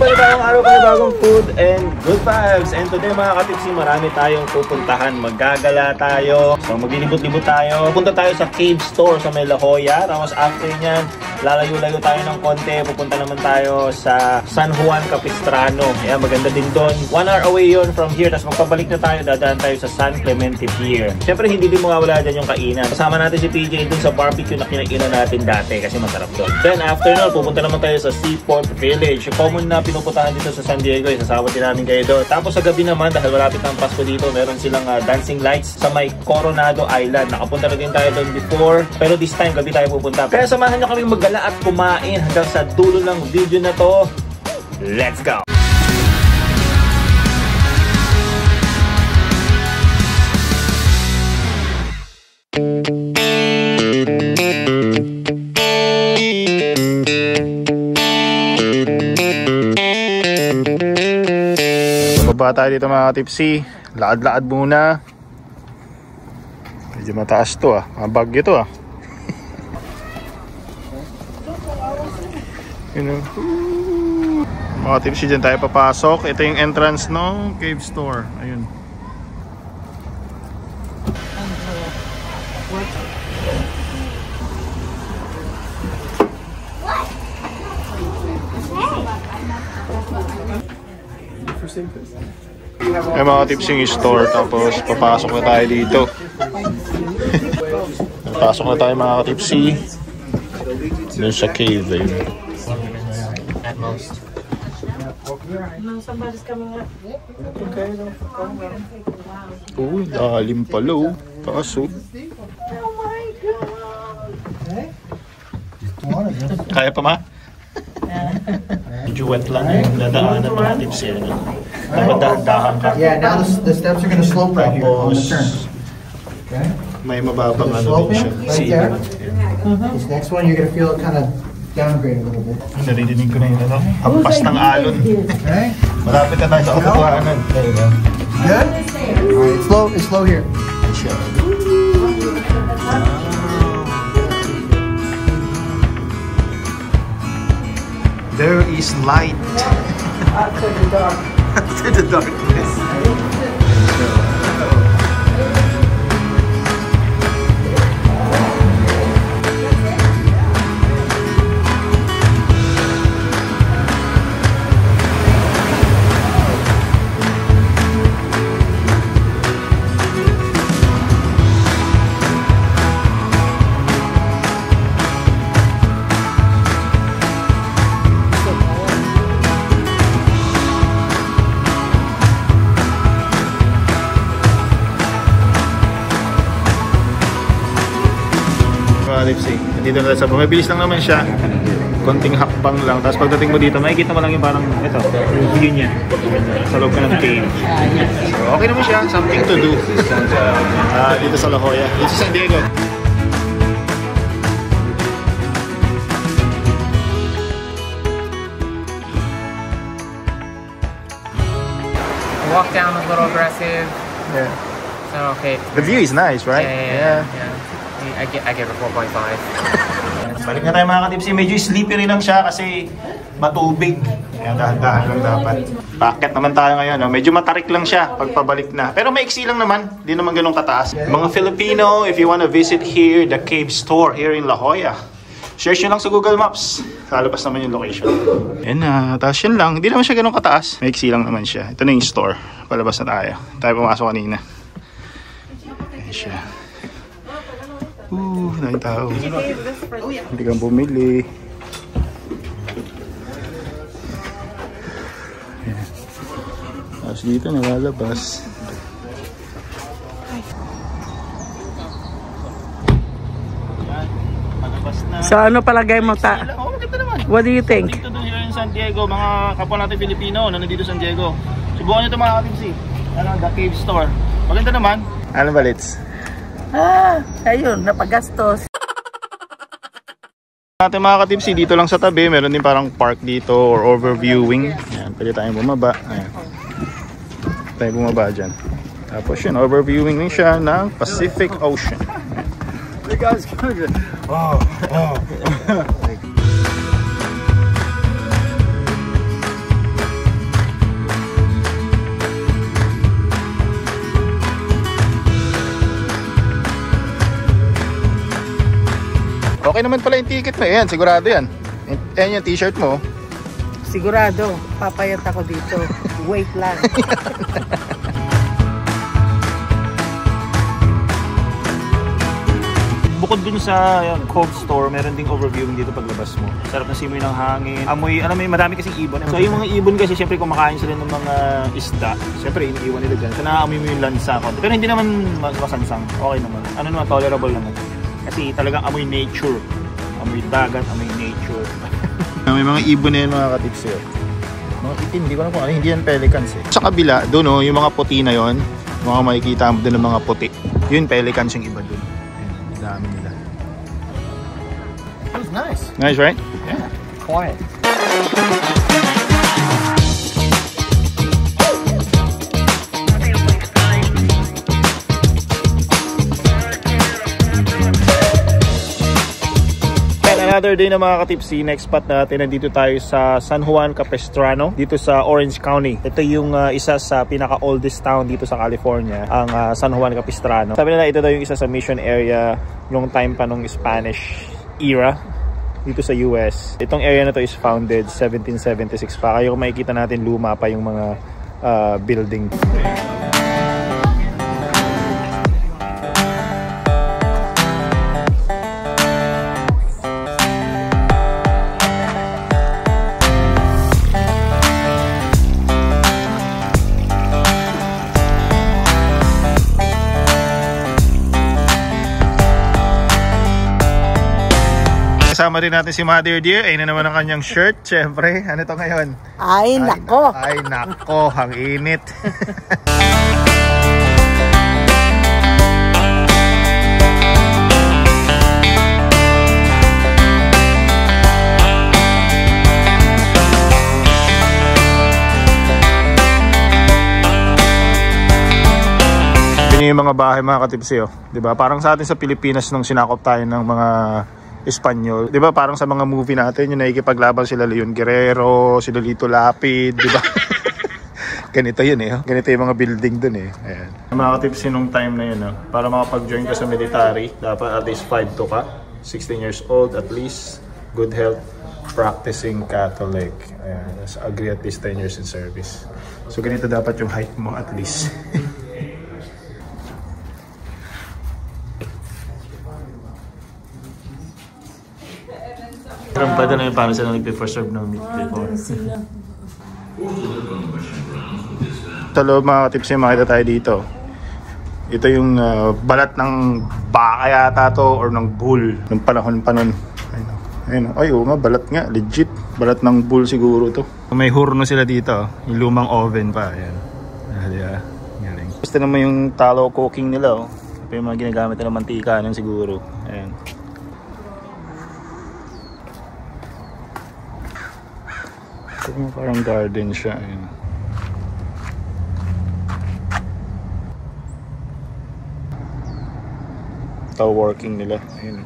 panibagong araw, panibagong food and good vibes. And today mga katipsi, marami tayong pupuntahan. Maggagala tayo. So maglilibot-libot tayo. Pupunta tayo sa Cave Store sa may La Jolla. Tapos after nyan, lalayo-layo tayo ng konti. Pupunta naman tayo sa San Juan Capistrano. Ayan, maganda din doon. 1 hour away yun from here. Tapos magpabalik na tayo. Dadaan tayo sa San Clemente Pier. Siyempre hindi din mawawala dyan yung kainan. Kasama natin si PJ dun sa barbecue na kinainan natin dati kasi masarap doon. Then after nun, pupunta naman tayo sa Seaport Village. Yung common na pinupuntahan dito sa San Diego. Isasama din namin kayo doon. Tapos sa gabi naman, dahil malapit ng Pasko dito, meron silang dancing lights sa may Coronado Island. Nakapunta na din tayo doon before. Pero this time, gabi tayo pupunta. Kaya samahan nyo kami maggala at kumain hanggang sa dulo ng video na to. Let's go! Baba tayo dito mga tipsy. Laad-laad muna. Medyo mataas to Mabagyo to You know. Mga tipsy, dyan tayo papasok. Ito yung entrance no Cave Store. Ayun. May mga tipsing store, tapos papasok na tayo dito. Papasok na tayo mga tipsy. Doon sa cave ayun. Oh, lalim pala Kaso kaya pa ma? Medyo wet lang yung dadaanan mga tipsy. Dapat dahan-dahan ka. Yeah, now the steps are going to slope right here on the turn. Okay. May mababang ano din siya. Right there. This next one, you're going to feel it kind of downgrade a little bit. Narinig ko na yun, hampas ng alon. Okay. Malapit na tayo sa kapukuhanan. There you go. Good? Alright, it's slow here. There is light. To the dark. To the darkness. Dito na sa mabilis lang naman siya, konting hakbang lang, tapos pagdating mo dito makikita mo lang yung parang ito, yung view niya sa loob ka ng cave. So okay naman siya, something to do dito sa La Jolla, dito sa San Diego. Walk down a little aggressive. Yeah. So okay. The view is nice, right? Yeah. I give it 4.5. Balik na tayo mga katipsi. Medyo slippery lang siya kasi matubig. Kaya dahan-dahan lang dapat. Bakit naman tayo ngayon? Medyo matarik lang siya pagpabalik na. Pero maiksi lang naman. Di naman ganun kataas. Mga Filipino, if you wanna visit here, the Cave Store here in La Jolla, search nyo lang sa Google Maps. Lalabas naman yung location. Yan na. Tapos yun lang. Hindi naman siya ganun kataas. Maiksi lang naman siya. Ito na yung store. Palabas na tayo. Tayo pumasok kanina. Yan siya. Daming tao. Hindi kang bumili. Ayan. Tapos dito nalalabas. So ano palagay mo ta? Oh, maganda naman. What do you think? Dito doon here in San Diego, mga kapwa natin Pilipino na nandito sa San Diego. Subukan nyo ito mga katipsi. The Cave Store. Maganda naman. Ano ba, Litz? Ayun, napagastos. Natin mga katipsi, dito lang sa tabi, meron din parang park dito or overviewing. Ayan, pwede tayong bumaba. Ayan. Tayo bumaba dyan. Tapos yun, overviewing din siya ng Pacific Ocean. You guys good. Oh. Okay naman pala yung ticket mo. Ayan, sigurado yan. Ayan yung t-shirt mo. Sigurado, papayat ako dito. Wait lang. Bukod dun sa cold store, meron ding overviewing dito paglabas mo. Sarap na simoy ng hangin. Amoy, alam mo, marami kasing ibon. So yung mga ibon kasi, syempre kumakain sila ng mga isda. Syempre, iniiwan nila dyan. So naaamoy mo yung lansa. Pero hindi naman masansang. Okay naman. Ano naman, tolerable naman. Kasi talagang amoy nature. Amoy dagat, amoy nature. May mga ibon na yun mga katips eh. Mga itim, hindi ko alam kung ano, hindi yan pelicans eh. Sa kabila, doon oh, yung mga puti na yon, mga makikita mo doon ng mga puti. Yun, pelicans yung iba doon. Dami nila. That was nice. Nice, right? Yeah. Quiet. Another day na mga katipsi, next spot natin, nandito tayo sa San Juan Capistrano, dito sa Orange County. Ito yung isa sa pinaka-oldest town dito sa California, ang San Juan Capistrano. Sabi nila ito daw yung isa sa mission area nung time pa nung Spanish era dito sa US. Itong area na to is founded 1776 pa. Kaya kung makikita natin, luma pa yung mga building. Kasama rin natin si Mother Dear. Ayun na naman ang kanyang shirt. Siyempre, ano to ngayon? Ay, nako. Ay, nako. Ang init. Yun yung mga bahay mga katipsi, oh. Diba? Parang sa atin sa Pilipinas nung sinakop tayo ng mga Espanyol, 'di ba? Parang sa mga movie natin, yung nakikipaglaban sila Leon Guerrero, sila Lito Lapid, 'di ba? Ganito 'yun eh. Ganito yung mga building doon eh. Ayan. Mga tips nung time na 'yun, para makapag-join ka sa military, dapat at least 5'2" ka, 16 years old at least, good health, practicing Catholic. Ayan, agree at least 10 years in service. So ganito dapat yung height mo at least. Parang pwede na yung paano sila nag-preserve ng meat before. Sa loob mga tips yung makita tayo dito. Ito yung balat ng baka yata to or ng bull ng panahon pa nun. Ayun, ay oo nga, balat nga, legit. Balat ng bull siguro to. May hurno sila dito, yung lumang oven pa. Ayan. Gusto naman yung tallow cooking nila. Ito yung mga ginagamit na mantika nun siguro. Ayan. Ito parang garden siya. Ayun. Ito working nila. Ayun.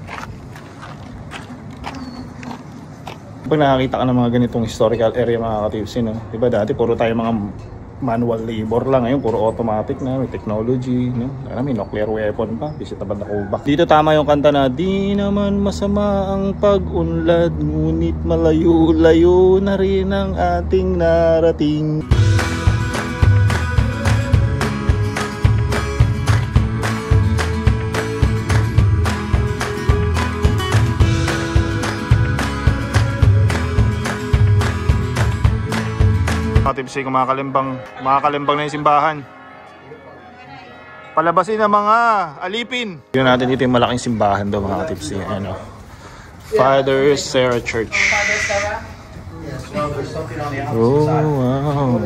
Pag nakakita ka ng mga ganitong historical area mga ka-tipsy, no? Diba dati puro tayo mga manual labor lang, ngayon puro automatic na, may technology, no? May nuclear weapon pa, bisita ba ako ba? Dito tama yung kanta na, di naman masama ang pag-unlad, ngunit malayo-layo na rin ang ating narating. Mga tipsy, kung makakalimbang na yung simbahan, palabasin ng mga alipin. Tignan natin dito yung malaking simbahan daw mga tipsy. Ano? Father Sarah Church. Oh, wow.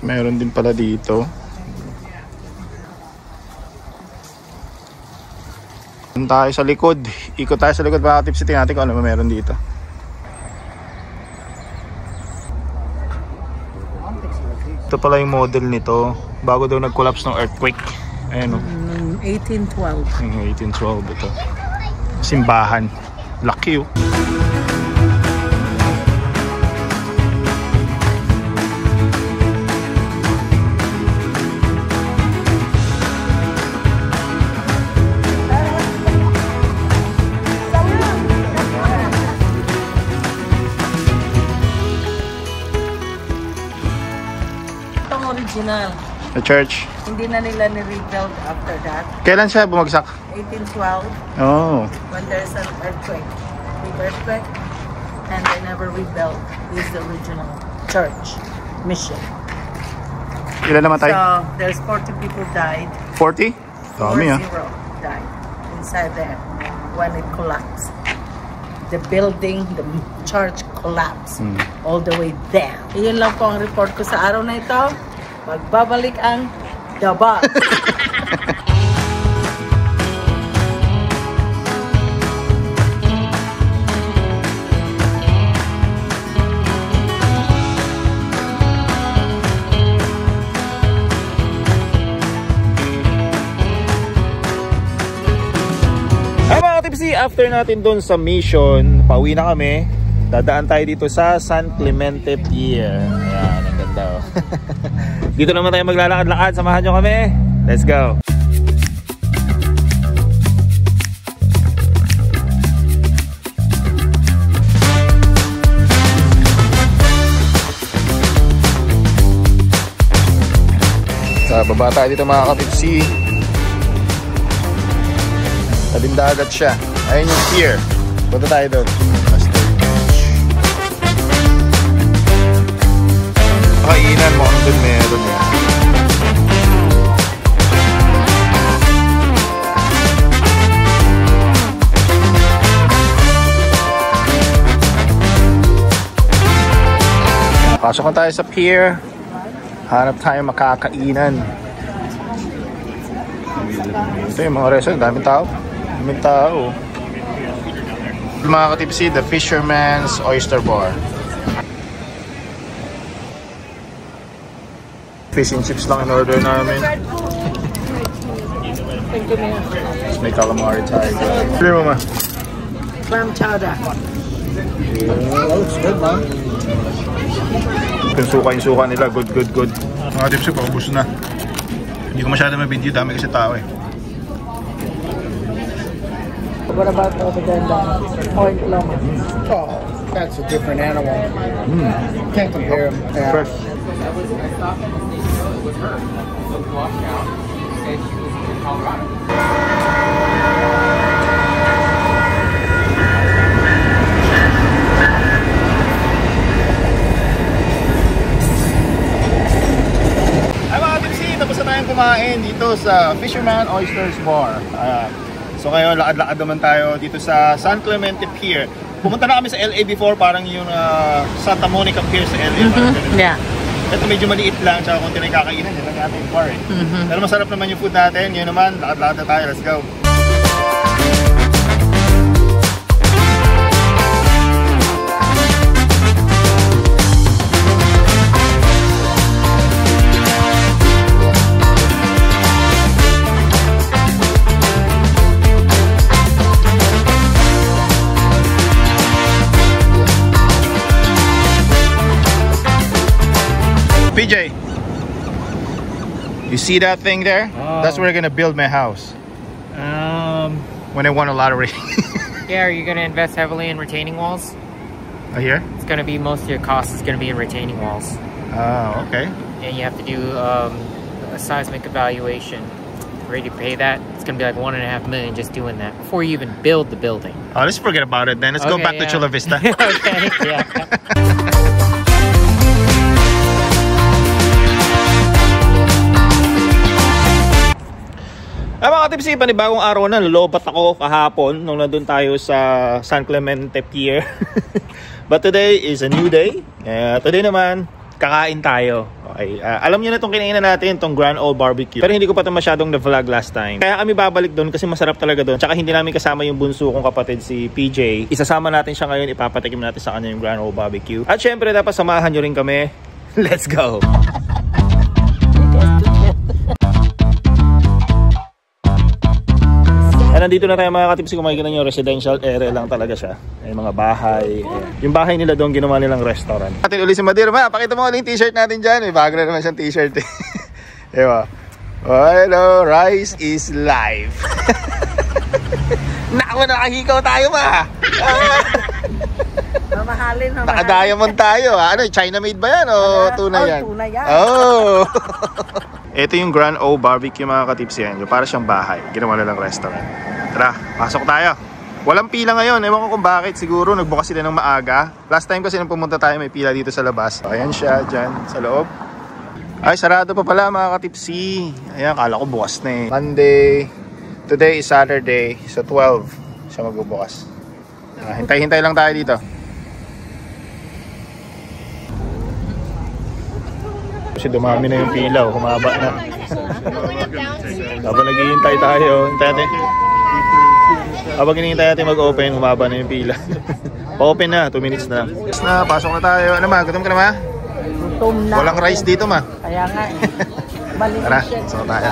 Meron din pala dito. Doon tayo sa likod. Ikot tayo sa likod mga tips. Tingnan natin kung ano ba meron dito. Ito pala yung model nito. Bago daw nag-collapse ng earthquake. Ayan o. 1812. 1812 ito. Simbahan. Laki oh. Itong original. The church. Hindi na nila ni-rebuild after that. Kailan siya bumagsak? 1812, Oh. when there's an earthquake. Big earthquake. And they never rebuilt. This is the original church mission. Ilan namatay? So, there's 40 people died. 40? Dami ah. 40 died inside there when it collapsed. The building, the church collapsed all the way down. Iyon lang po ang report ko sa araw na ito. Magbabalik ang daba. After natin doon sa mission, pauwi na kami. Dadaan tayo dito sa San Clemente Pier. Ayan, ang ganda oh. Dito naman tayo maglalakad-lakad. Samahan nyo kami. Let's go. Sa baba tayo dito mga katipsi. Tabing dagat siya. Ayun yung pier. Punta tayo doon. Kainan mo kung doon meron yan. Pasok na tayo sa pier. Hanap tayo makakainan. Ito yung mga restaurant. Daming tao. Daming tao. Mga katipsi, the Fisherman's Oyster Bar. Fish and chips lang in order namin. Tapos may calamari tayo. Pili mo ma. Clam chowder. Looks good, man. Yung suka nila. Good, good, good. Mga katipsi, paubos na. Hindi ko masyado ma-video. Dami kasi tao eh. What about over there, the point llama? Oh, that's a different animal. Can't compare them. Yeah. Fresh. Ay mga tipsy, tapos na tayong kumain dito sa Fisherman Oysters Bar. So ngayon, lakad-lakad naman tayo dito sa San Clemente Pier. Pumunta na kami sa LA before, parang yung Santa Monica Pier sa LA. Yeah. Ito medyo maliit lang, tsaka konti na yung kakainan. Yan lang natin yung bar eh. Pero masarap naman yung food natin. Yun naman, lakad-lakad na tayo. Let's go. PJ, you see that thing there? That's where we're gonna build my house. When I won a lottery. Yeah, are you going to invest heavily in retaining walls? Here? It's going to be, most of your cost is going to be in retaining walls. Oh, okay. And you have to do a seismic evaluation. Ready to pay that? It's going to be like $1.5 million just doing that before you even build the building. Oh, let's forget about it then. Let's go back to Chula Vista. Okay, yeah. Mga tipsy, panibagong araw na, lulobat ako kahapon nung nandun tayo sa San Clemente Pier. But today is a new day. Today naman, kakain tayo. Okay. Alam niyo na itong kinainan natin, itong Grand Ole Barbecue. Pero hindi ko pa ito masyadong na-vlog last time. Kaya kami babalik doon kasi masarap talaga doon. Tsaka hindi namin kasama yung bunso kong kapatid si PJ. Isasama natin siya ngayon, ipapatikim natin sa kanya yung Grand Ole Barbecue. At syempre, dapat samahan nyo rin kami. Let's go! Nandito na tayo mga katipsi, kung makikita nyo, residential area lang talaga siya. May mga bahay. Yung bahay nila doon, ginawa nilang restaurant. Atin uli si Madir, ma, pakita mo ulit yung t-shirt natin dyan. May bago na naman siyang t-shirt eh. Ewa. Hello, Rice is live. Naku, nakahikaw tayo ma. Mamahalin. Naka-diamond tayo ha. Ano, China made ba yan o tunay yan? Tunay yan. Oh. Ito yung Grand O Barbecue mga katipsi yan. Para siyang bahay. Ginawa nilang restaurant. Tara, pasok tayo. Walang pila ngayon. Ewan ko kung bakit. Siguro nagbukas sila ng maaga. Last time kasi nung pumunta tayo, may pila dito sa labas. Ayan siya dyan sa loob. Ay, sarado pa pala mga katipsi. Ayan, kala ko bukas na eh. Monday. Today is Saturday. So 12 siya magbubukas. Hintay-hintay lang tayo dito. Kasi dumami na yung pila, humaba na. Habang naghihintay tayo, habang hinihintay natin mag-open, humaba na yung pila. Pa-open na, 2 minutes na lang. Pasok na tayo. Ano ma, gutom ka na ma? Gutom na. Walang rice dito ma. Kaya nga eh. Malinis Tara, siya. pasok tayo.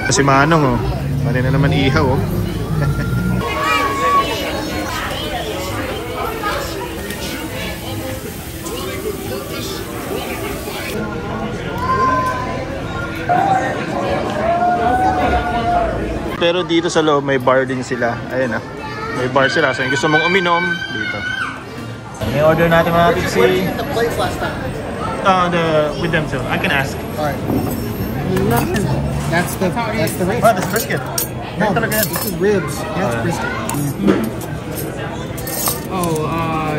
Kasi Manong oh, mali na naman ihaw oh. Pero dito sa loob may bar din sila. Ayun ah. May bar sila. So yung gusto mong uminom, dito. May order natin mga tipsy. With them too. I can ask. Alright. That's the ribs. Oh, that's brisket. No, this is ribs. That's brisket.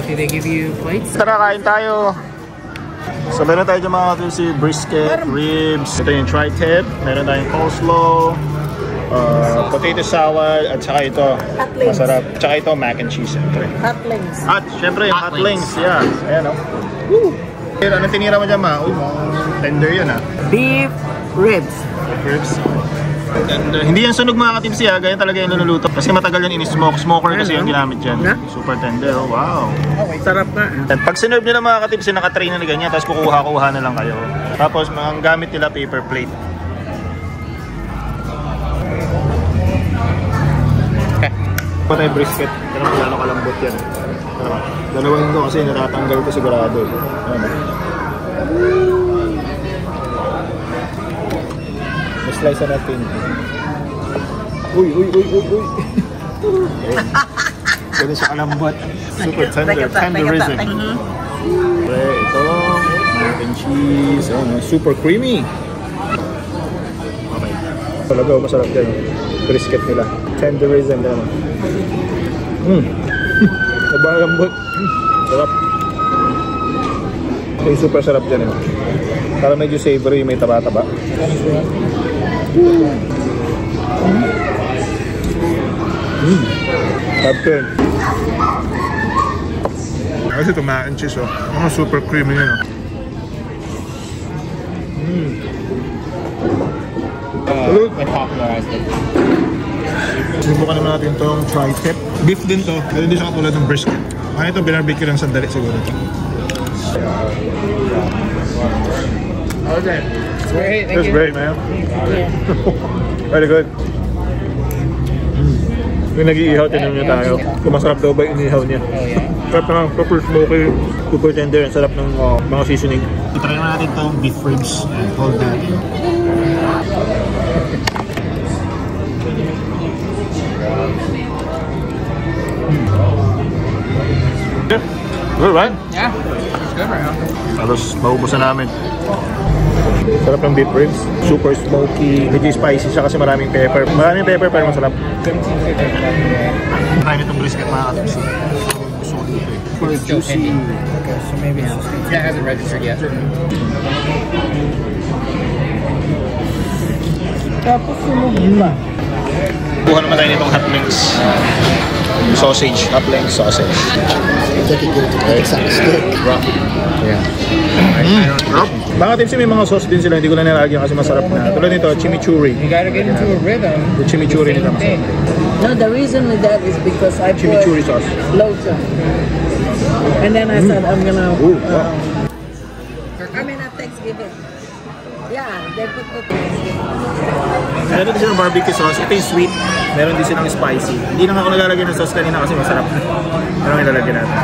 Do they give you plates? Tara, kain tayo. So meron tayo dyan mga tipsy. Brisket, ribs. Ito yung tri-tip. Meron tayong coleslaw. Potato salad at saka ito Hot links. masarap, tsaka ito mac and cheese syempre. Hot links. At syempre yung hot links, yeah. Ayan o. Anong tinira mo dyan ma? Uy, tender yun ha. Beef ribs. Ribs. And, hindi yan sunog mga katipsi ha, ganyan talaga yung niluluto. Kasi matagal yan in-smoke. Smoker kasi yung ginamit dyan. Super tender, oh, wow. Sarap na. And pag sinerve nila mga katipsi, naka-tray na ganyan, tapos kukuha-kuha na lang kayo. Tapos ang gamit nila paper plate. Pa tayo brisket, pero kung ano kalambot yan. Dalawin ko kasi natatanggal ko sigurado. Ano? Slice natin. Uy. Ganun siya kalambot. Super tender. Tenderism. Ito, mac and cheese. Super creamy. Okay. Talaga masarap yan. Brisket nila. Tenderism naman. Nabalambot. Sarap. Yung super sarap dyan eh. Para medyo savory, may taba-taba. Sarap yun. Kasi ito mac and cheese oh. Super creamy yun oh. They popularized it. Sinubukan naman natin itong tri-tip. Beef din to, pero hindi siya katulad ng brisket. Ano ito, binarbecue lang sandali siguro ito. Okay. It's great. Thank It's you. great, man. Very good. Yung nag-iihaw, tinanong niya tayo. Kung masarap daw ba yung inihaw niya. Oh yeah. Sarap naman, proper smoky, super tender. Ang sarap ng mga seasoning. Try natin itong beef ribs. Hold natin. Good, right? Yeah. It's good right now. Tapos maubusan namin. Sarap ng beef ribs. Super smoky. Medyo spicy siya kasi maraming pepper. Maraming pepper pero masarap. Kain itong brisket mga katipsi. Super juicy. Okay, so maybe it's just... Yeah, it hasn't registered yet. Tapos sunog pa. Buha naman tayo nitong hot links. Sausage. Hot links sausage. Look at it. It's like a stick. Yeah. Mga tipsy, may mga sauce din sila. Hindi ko na nilagyan kasi masarap na. Tulad nito, chimichurri. You gotta get into a rhythm. Yung chimichurri nila masarap. No, the reason with that is because I put Chimichurri sauce. lotion. And then I said I'm gonna Ooh, wow. I mean at Thanksgiving. Yeah, Yeah, they put the Meron din silang barbecue sauce. Ito yung sweet. Meron din silang spicy. Hindi na ako naglalagay ng sauce kanina kasi masarap. Pero may lalagyan natin.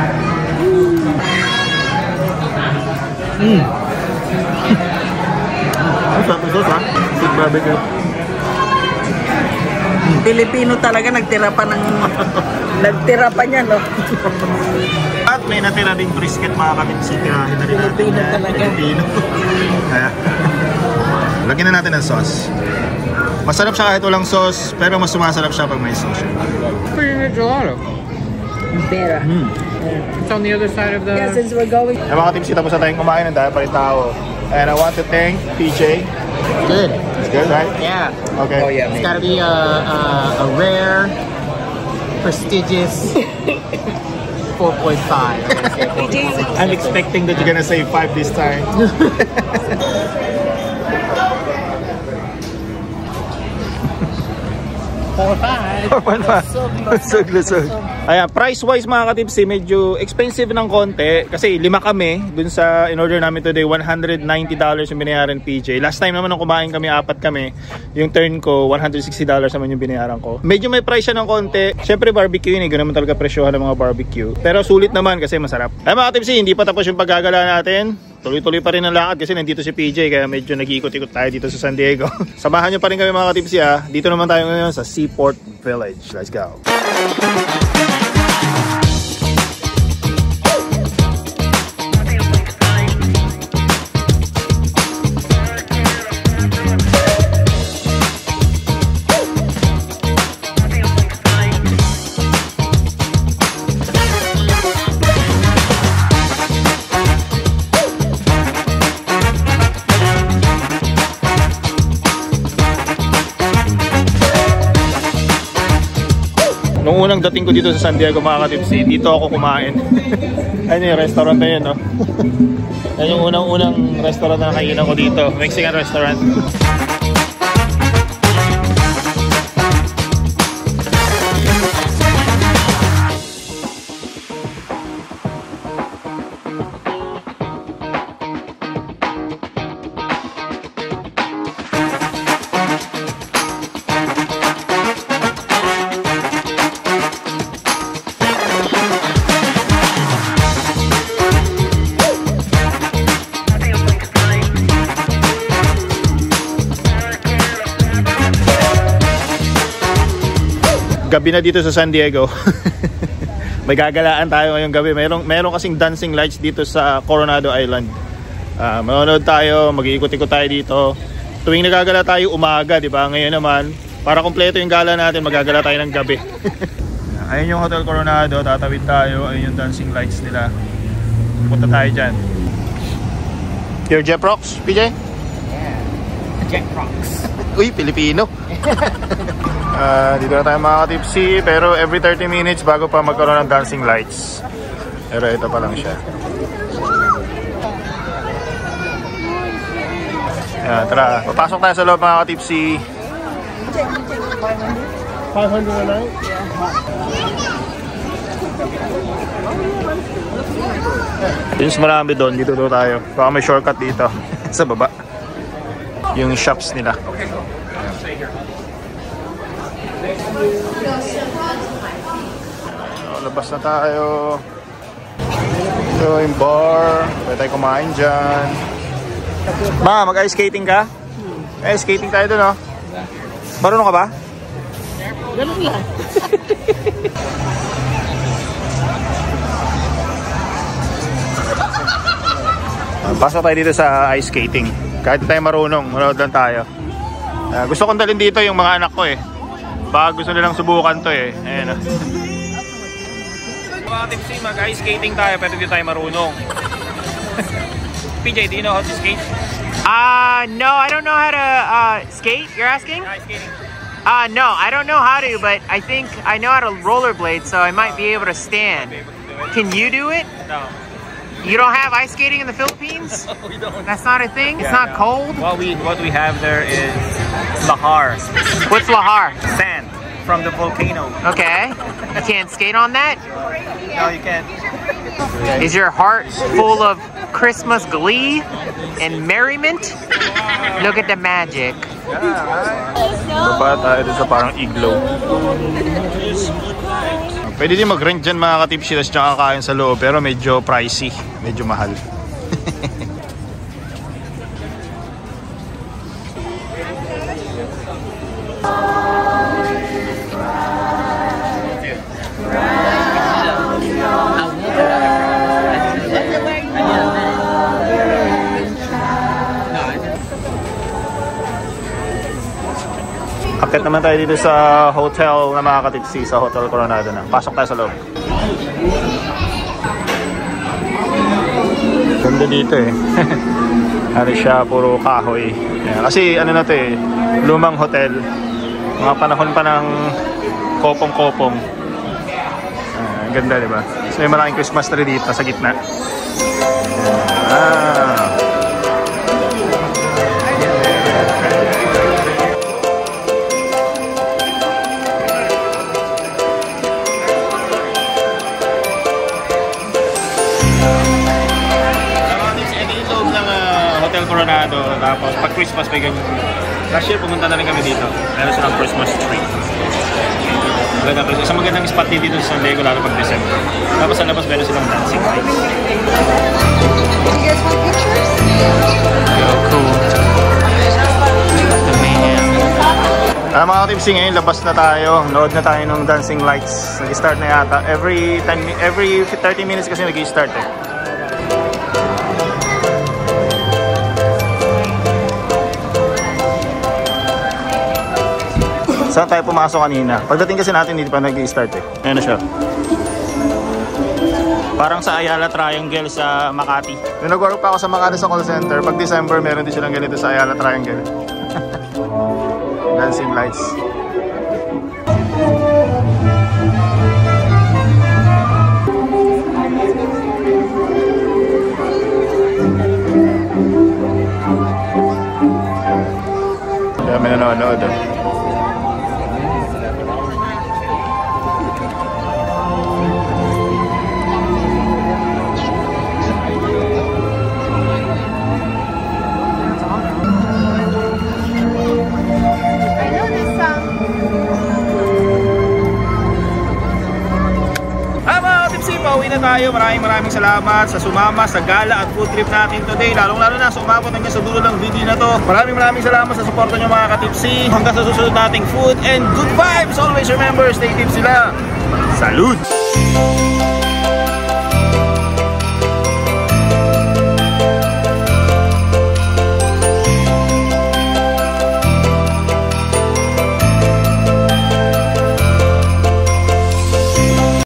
Ang sarap ng sauce ha? Sweet barbecue. Pilipino talaga nagtira pa niya, no? At may natira ding brisket mga katipsi. Tirahin na rin natin. Pilipino talaga. Pilipino. Kaya, lagyan na natin ng sauce. Masarap siya kahit walang sauce, pero mas sumasarap siya pag may sauce. Pretty good gelato. Better. It's on the other side of the... Yeah, since we're going. Ay mga katipsi, tapos na tayong kumain ng dahil palit tao. And I want to thank PJ. Good. It's good, right? Yeah. Okay. Oh yeah, It's gotta be a rare, prestigious 4.5. I'm expecting that you're gonna say 5 this time. Lusog. Ayan, price-wise mga katipsi, medyo expensive ng konti kasi 5 kami dun sa in-order namin today, $190 yung binayaran PJ. Last time naman nung kumain kami, 4 kami, yung turn ko, $160 naman yung binayaran ko. Medyo may price siya ng konti. Syempre barbecue yun, ganoon naman talaga presyohan ng mga barbecue. Pero sulit naman kasi masarap. Ayan mga katipsi, hindi pa tapos yung paggagala natin. Tuloy-tuloy pa rin ang lakad kasi nandito si PJ kaya medyo nag-iikot-ikot tayo dito sa San Diego. Samahan nyo pa rin kami mga katipsi ha. Dito naman tayo ngayon sa Seaport Village. Let's go. Nung unang dating ko dito sa San Diego mga katipsi, dito ako kumain. Ayun yung restaurant na yun, no? Yan yung unang restaurant na nakainan ko dito. Mexican restaurant. Gabi na dito sa San Diego. May gagalaan tayo ngayong gabi. Meron kasing dancing lights dito sa Coronado Island. Manonood tayo, mag-iikot-ikot tayo dito. Tuwing nagagala tayo umaga, di ba? Ngayon naman, para kumpleto yung gala natin, magagala tayo ng gabi. Ayun yung Hotel Coronado, tatawid tayo. Ayun yung dancing lights nila. Punta tayo dyan. Here, Jeff Rocks, PJ? Yeah. Jet rocks. Uy, Pilipino. Dito na tayo mga katipsi, pero every 30 minutes bago pa magkaroon ng dancing lights. Pero ito pa lang siya. Ayan, tara, papasok tayo sa loob mga katipsi. 500 na lang? Since marami doon, dito tayo. Baka may shortcut dito sa baba. Yung shops nila. Labas na tayo. Ito yung bar. Pwede tayo kumain dyan. Ma, mag-ice skating ka? Ice skating tayo dun, oh. Marunong ka ba? Ganun lang. Pasok tayo dito sa ice skating. Kahit tayo marunong, manood lang tayo. Gusto kong dalhin dito yung mga anak ko eh. Baka gusto nilang subukan to eh. Ayan o. Mga tipsy, mag-ice skating tayo pero hindi tayo marunong. PJ, do you know how to skate? No, I don't know how to skate, you're asking? Ice skating. No, I don't know how to, but I think I know how to rollerblade, so I might be able to stand. Can you do it? No. You don't have ice skating in the Philippines? No, we don't. That's not a thing? It's Yeah, not no. cold? What we have there is lahar. What's lahar? Sand from the volcano. Okay. You can't skate on that? No, you can't. Is your heart full of Christmas glee and merriment. Look at the magic. Baba tayo dun sa parang igloo. Pwede din mag-rent dyan mga katipsilas tsaka kakain sa loob, pero medyo pricey, medyo mahal. Akit naman tayo dito sa hotel na mga katipsi, sa Hotel Coronado na. Pasok tayo sa loob. Ganda dito eh. Ano siya, puro kahoy. Yeah, kasi ano na to eh, lumang hotel. Mga panahon pa ng kopong-kopong. Ganda diba? So may maraming Christmas tree dito sa gitna. Hotel Coronado, tapos pag Christmas may ganyan. Last year pumunta na rin kami dito. Meron silang Christmas tree. Isang magandang spot dito sa San Diego lalo pag December. Tapos sa labas meron silang dancing lights. You guys want pictures? Oh, cool. The mayhem. Mga tipsy, ngayon labas na tayo. Nood na tayo ng dancing lights. Nag-start na yata. Every 30 minutes kasi nag-start eh. Saan tayo pumasok kanina? Pagdating kasi natin hindi pa nag-i-start eh. Ayan na siya. Parang sa Ayala Triangle sa Makati. Nung nag-work pa ako sa Makati sa call center, pag December meron din silang ganito sa Ayala Triangle. Dancing lights. Dami nanonood oh. Pauwi na tayo. Maraming salamat sa sumama sa gala at food trip natin today. Lalong-lalo na sa umabot hanggang sa dulo ng video na to. Maraming salamat sa suporta nyo mga katipsi. Hanggang sa susunod nating food and good vibes. Always remember, stay tipsy lang. Salud!